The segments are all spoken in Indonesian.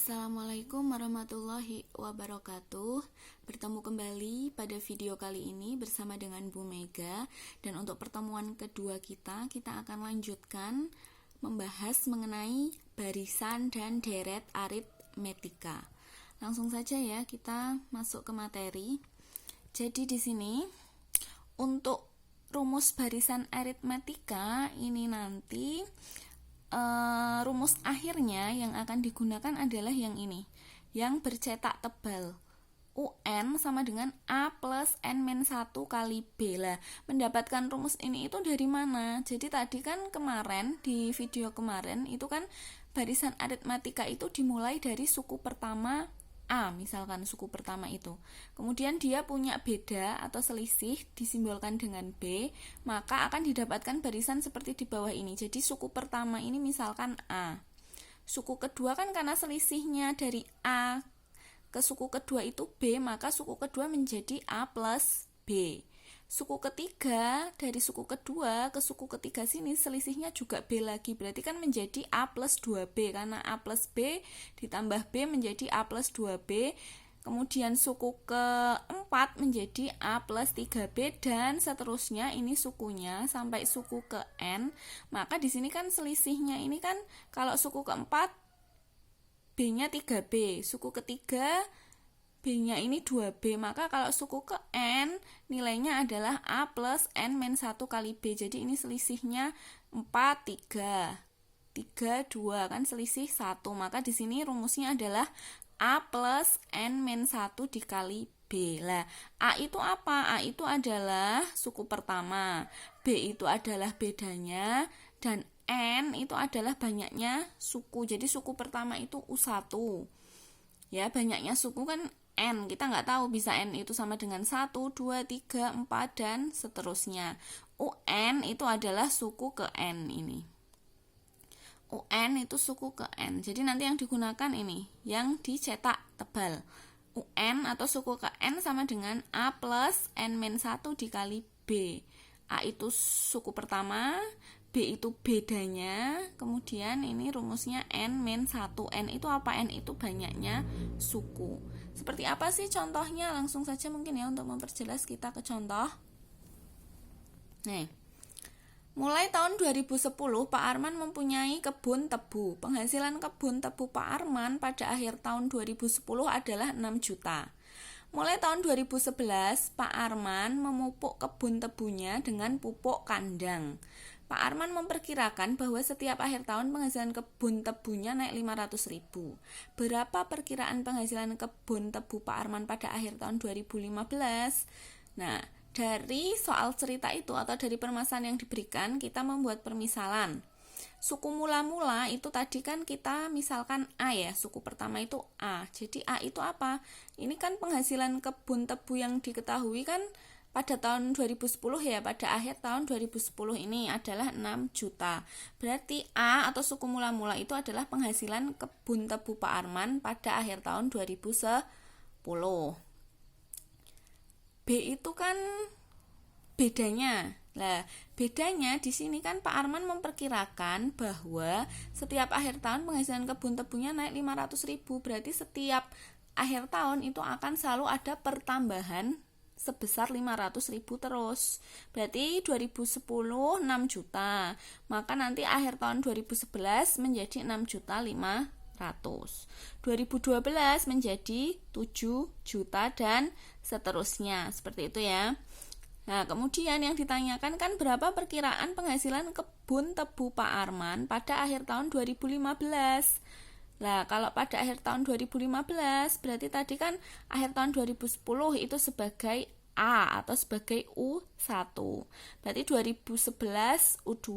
Assalamualaikum warahmatullahi wabarakatuh. Bertemu kembali pada video kali ini bersama dengan Bu Mega. Dan untuk pertemuan kedua kita akan lanjutkan membahas mengenai barisan dan deret aritmetika. Langsung saja ya, kita masuk ke materi. Jadi di sini untuk rumus barisan aritmetika ini nanti rumus akhirnya yang akan digunakan adalah yang ini, yang bercetak tebal. UN sama dengan A plus N-1 kali B. Lah, mendapatkan rumus ini itu dari mana? Jadi tadi kan kemarin, di video kemarin itu kan barisan aritmetika itu dimulai dari suku pertama A, misalkan suku pertama itu. Kemudian dia punya beda atau selisih disimbolkan dengan B, maka akan didapatkan barisan seperti di bawah ini. Jadi suku pertama ini misalkan A. Suku kedua kan karena selisihnya dari A ke suku kedua itu B, maka suku kedua menjadi A plus B. Suku ketiga, dari suku kedua ke suku ketiga sini selisihnya juga B lagi, berarti kan menjadi A plus 2B, karena A plus B ditambah B menjadi A plus 2B. Kemudian suku keempat menjadi A plus 3B dan seterusnya, ini sukunya sampai suku ke N. Maka di sini kan selisihnya ini kan kalau suku keempat B-nya 3B, suku ketiga B-nya ini 2B, maka kalau suku ke N nilainya adalah A plus N-1 kali B. Jadi ini selisihnya 4, 3, 3, 2, kan selisih 1. Maka di sini rumusnya adalah A plus N-1 dikali B. Lah, A itu apa? A itu adalah suku pertama, B itu adalah bedanya, dan N itu adalah banyaknya suku. Jadi suku pertama itu U1. Ya, banyaknya suku kan N, kita nggak tahu bisa N itu sama dengan 1, 2, 3, 4, dan seterusnya. UN itu adalah suku ke N ini. UN itu suku ke N. Jadi nanti yang digunakan ini, yang dicetak tebal. UN atau suku ke N sama dengan A plus N-1 dikali B. A itu suku pertama, B itu bedanya, kemudian ini rumusnya N-1. N itu apa? N itu banyaknya suku. Seperti apa sih contohnya? Langsung saja mungkin ya untuk memperjelas kita ke contoh. Nih, mulai tahun 2010 Pak Arman mempunyai kebun tebu. Penghasilan kebun tebu Pak Arman pada akhir tahun 2010 adalah 6 juta. Mulai tahun 2011 Pak Arman memupuk kebun tebunya dengan pupuk kandang. Pak Arman memperkirakan bahwa setiap akhir tahun penghasilan kebun tebunya naik 500.000. Berapa perkiraan penghasilan kebun tebu Pak Arman pada akhir tahun 2015? Nah, dari soal cerita itu atau dari permasalahan yang diberikan, kita membuat permisalan. Suku mula-mula itu tadi kan kita misalkan A ya, suku pertama itu A. Jadi A itu apa? Ini kan penghasilan kebun tebu yang diketahui kan pada tahun 2010 ya, pada akhir tahun 2010 ini adalah 6 juta. Berarti A atau suku mula-mula itu adalah penghasilan kebun tebu Pak Arman pada akhir tahun 2010. B itu kan bedanya. Lah, bedanya di sini kan Pak Arman memperkirakan bahwa setiap akhir tahun penghasilan kebun tebunya naik 500.000. Berarti setiap akhir tahun itu akan selalu ada pertambahan sebesar 500.000 terus. Berarti 2010 6 juta. Maka nanti akhir tahun 2011 menjadi 6 juta 500. 2012 menjadi 7 juta dan seterusnya. Seperti itu ya. Nah, kemudian yang ditanyakan kan berapa perkiraan penghasilan kebun tebu Pak Arman pada akhir tahun 2015. Nah, kalau pada akhir tahun 2015 berarti tadi kan akhir tahun 2010 itu sebagai A atau sebagai U1. Berarti 2011 U2,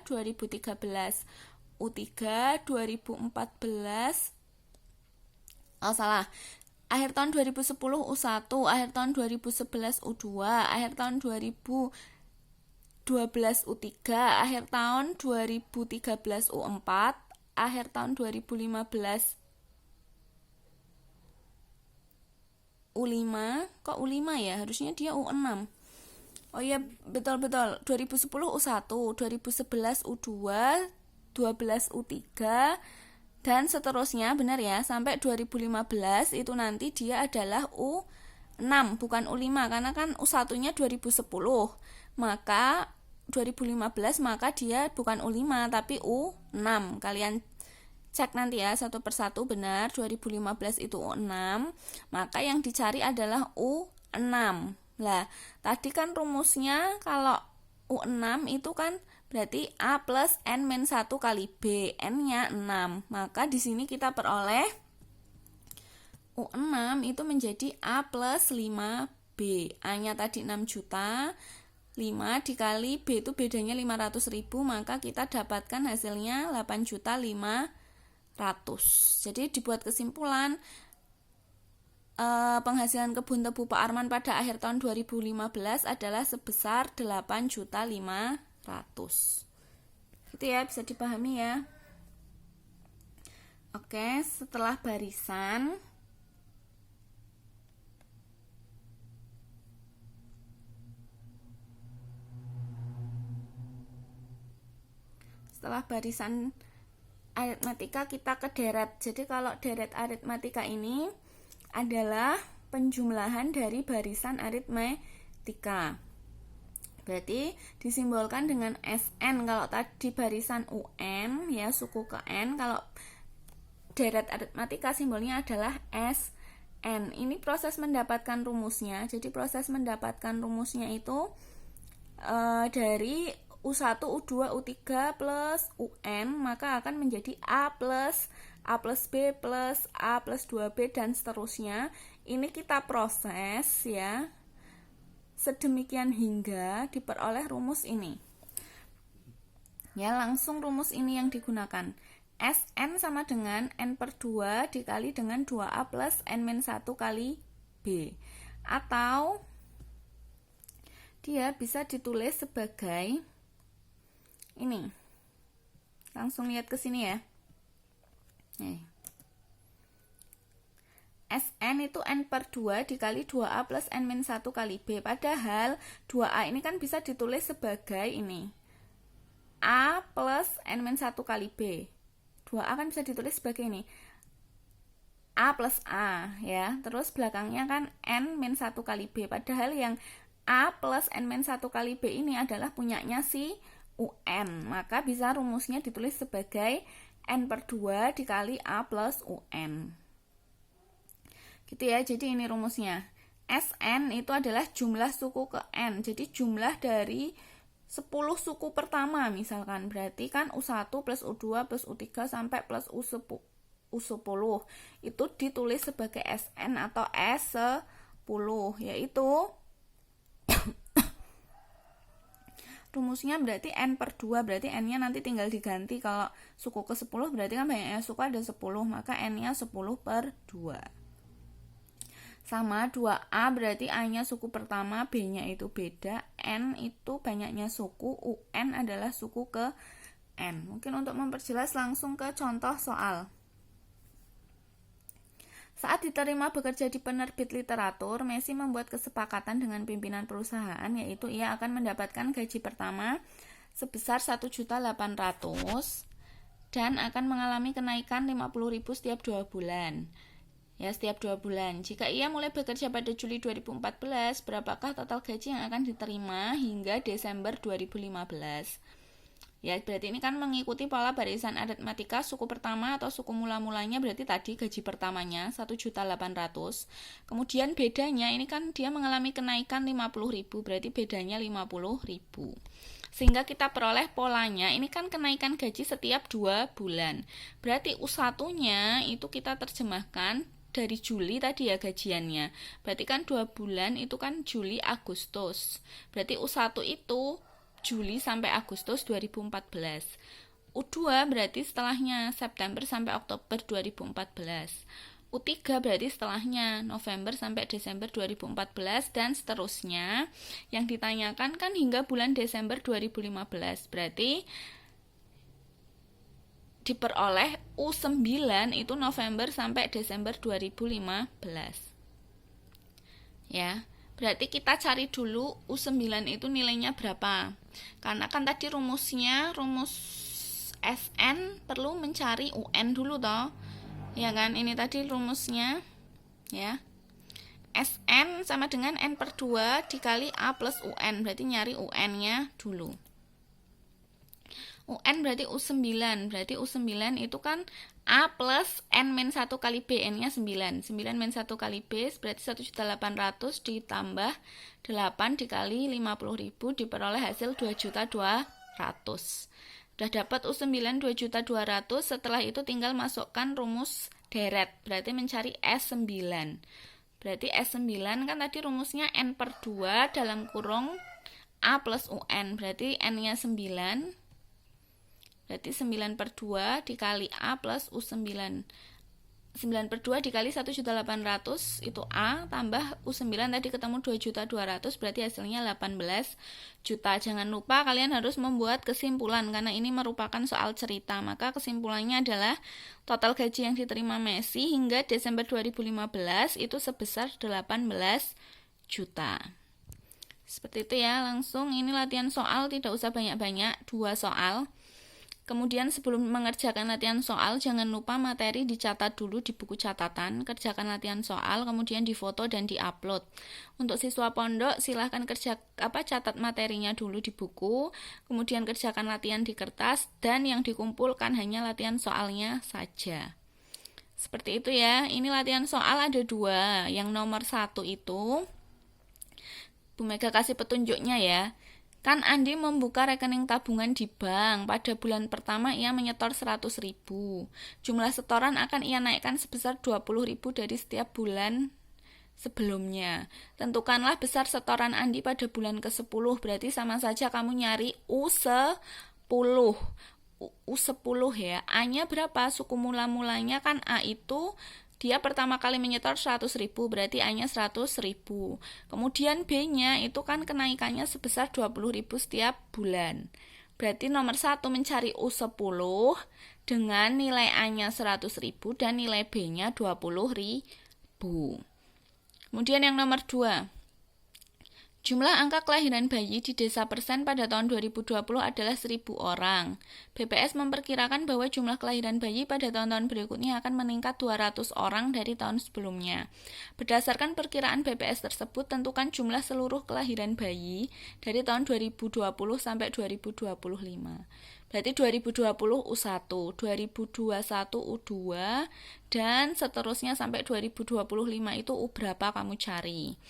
2013 U3, 2014 akhir tahun 2010 U1, akhir tahun 2011 U2, akhir tahun 2012 U3, akhir tahun 2013 U4, akhir tahun 2015 U5. Kok U5 ya? Harusnya dia U6. Oh iya, betul-betul. 2010 U1, 2011 U2, 12 U3, Dan seterusnya, benar ya, sampai 2015 itu nanti dia adalah U6 bukan U5, karena kan U1-nya 2010. Maka 2015 maka dia bukan U5 tapi U6. Kalian cek nanti ya satu persatu, benar 2015 itu U6, maka yang dicari adalah U6. Lah, tadi kan rumusnya kalau U6 itu kan berarti A plus N-1 kali B, N-nya 6. Maka di sini kita peroleh U6 itu menjadi A plus 5B. A-nya tadi 6 juta, 5 dikali B itu bedanya 500.000, maka kita dapatkan hasilnya 8.500.000. Jadi dibuat kesimpulan, penghasilan kebun tebu Pak Arman pada akhir tahun 2015 adalah sebesar 8.500.000. Itu ya, bisa dipahami ya. Oke, setelah barisan aritmatika kita ke deret. Jadi kalau deret aritmatika ini adalah penjumlahan dari barisan aritmatika. Berarti disimbolkan dengan SN. Kalau tadi barisan UN ya, suku ke N, kalau deret aritmatika simbolnya adalah SN. Ini proses mendapatkan rumusnya. Jadi proses mendapatkan rumusnya itu dari U1, U2, U3 plus UN, maka akan menjadi A plus B plus A plus 2B dan seterusnya. Ini kita proses ya, sedemikian hingga diperoleh rumus ini. Ya, langsung rumus ini yang digunakan. SN sama dengan N per 2 dikali dengan 2A plus N-1 kali B. Atau dia bisa ditulis sebagai ini. Langsung lihat ke sini ya. SN itu N per 2 dikali 2A plus N-1 kali B. Padahal 2A ini kan bisa ditulis sebagai ini, A plus N-1 kali B. 2A kan bisa ditulis sebagai ini, A plus A ya. Terus belakangnya kan N-1 kali B. Padahal yang A plus N-1 kali B ini adalah punyanya si UN. Maka bisa rumusnya ditulis sebagai N per 2 dikali A plus UN. Gitu ya, jadi ini rumusnya. SN itu adalah jumlah suku ke N. Jadi jumlah dari 10 suku pertama misalkan. Berarti kan U1 plus U2 plus U3 sampai plus U10. Itu ditulis sebagai SN atau S10, yaitu rumusnya berarti N per 2, berarti N-nya nanti tinggal diganti. Kalau suku ke 10 berarti kan banyaknya suku ada 10, maka N-nya 10 per 2. Sama 2A berarti A-nya suku pertama, B-nya itu beda, N itu banyaknya suku, UN adalah suku ke N. Mungkin untuk memperjelas langsung ke contoh soal. Saat diterima bekerja di penerbit literatur, Messi membuat kesepakatan dengan pimpinan perusahaan, yaitu ia akan mendapatkan gaji pertama sebesar 1.800.000 dan akan mengalami kenaikan 50.000 setiap 2 bulan. Ya, setiap 2 bulan. Jika ia mulai bekerja pada Juli 2014, berapakah total gaji yang akan diterima hingga Desember 2015? Ya, berarti ini kan mengikuti pola barisan aritmatika suku pertama atau suku mula-mulanya, berarti tadi gaji pertamanya 1.800.000. Kemudian bedanya ini kan dia mengalami kenaikan 50.000, berarti bedanya 50.000. Sehingga kita peroleh polanya, ini kan kenaikan gaji setiap 2 bulan. Berarti U1-nya itu kita terjemahkan dari Juli tadi ya gajiannya. Berarti kan 2 bulan itu kan Juli Agustus. Berarti U1 itu Juli sampai Agustus 2014. U2 berarti setelahnya September sampai Oktober 2014. U3 berarti setelahnya November sampai Desember 2014 dan seterusnya. Yang ditanyakan kan hingga bulan Desember 2015. Berarti diperoleh U9 itu November sampai Desember 2015. Ya. Berarti kita cari dulu U9 itu nilainya berapa. Karena kan tadi rumus Sn perlu mencari UN dulu toh. Ya kan, ini tadi rumusnya ya. Sn sama dengan N per 2 dikali A plus UN, berarti nyari UN-nya dulu. UN berarti U9, berarti U9 itu kan A plus N min 1 kali B, N-nya 9. 9 min 1 kali B berarti 1.800.000 ditambah 8 dikali 50.000 diperoleh hasil 2.200.000. Udah dapat U9 2.200.000, setelah itu tinggal masukkan rumus deret, berarti mencari S9. Berarti S9 kan tadi rumusnya N per 2 dalam kurung A plus UN, berarti N-nya 9. Berarti 9 per 2 dikali A plus U9. 9 per 2 dikali 1.800.000 itu A, tambah U9 tadi ketemu 2.200.000, berarti hasilnya 18 juta. Jangan lupa kalian harus membuat kesimpulan, karena ini merupakan soal cerita. Maka kesimpulannya adalah total gaji yang diterima Messi hingga Desember 2015 itu sebesar 18 juta. Seperti itu ya, langsung ini latihan soal, tidak usah banyak-banyak, 2 soal. Kemudian sebelum mengerjakan latihan soal, jangan lupa materi dicatat dulu di buku catatan, kerjakan latihan soal, kemudian difoto dan diupload. Untuk siswa pondok, silahkan catat materinya dulu di buku, kemudian kerjakan latihan di kertas, dan yang dikumpulkan hanya latihan soalnya saja. Seperti itu ya, ini latihan soal ada 2, yang nomor 1 itu, Bu Mega kasih petunjuknya ya. Kan Andi membuka rekening tabungan di bank. Pada bulan pertama ia menyetor 100.000. Jumlah setoran akan ia naikkan sebesar 20.000 dari setiap bulan sebelumnya. Tentukanlah besar setoran Andi pada bulan ke-10. Berarti sama saja kamu nyari U10. U10 ya. A-nya berapa? Suku mula-mulanya kan A itu dia pertama kali menyetor 100.000, berarti A-nya 100.000. Kemudian B-nya itu kan kenaikannya sebesar 20.000 setiap bulan. Berarti nomor 1 mencari U10 dengan nilai A-nya 100.000 dan nilai B-nya 20.000. Kemudian yang nomor 2. Jumlah angka kelahiran bayi di Desa Persen pada tahun 2020 adalah 1.000 orang. BPS memperkirakan bahwa jumlah kelahiran bayi pada tahun-tahun berikutnya akan meningkat 200 orang dari tahun sebelumnya. Berdasarkan perkiraan BPS tersebut, tentukan jumlah seluruh kelahiran bayi dari tahun 2020 sampai 2025. Berarti 2020 U1, 2021 U2, dan seterusnya sampai 2025 itu U berapa kamu cari.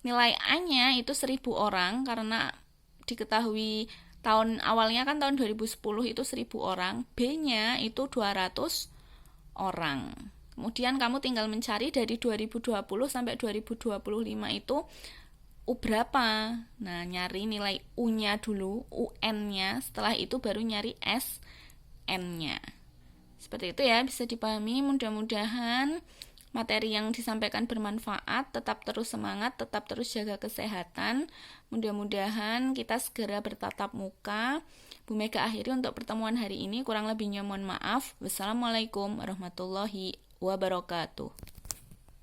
Nilai A-nya itu 1.000 orang, karena diketahui tahun awalnya kan tahun 2010 itu 1.000 orang, B-nya itu 200 orang. Kemudian kamu tinggal mencari dari 2020 sampai 2025 itu U berapa. Nah, nyari nilai U-nya dulu, UN-nya, setelah itu baru nyari SN-nya. Seperti itu ya, bisa dipahami. Mudah-mudahan materi yang disampaikan bermanfaat. Tetap terus semangat, tetap terus jaga kesehatan. Mudah-mudahan kita segera bertatap muka. Bu Mega akhiri untuk pertemuan hari ini. Kurang lebihnya mohon maaf. Wassalamualaikum warahmatullahi wabarakatuh.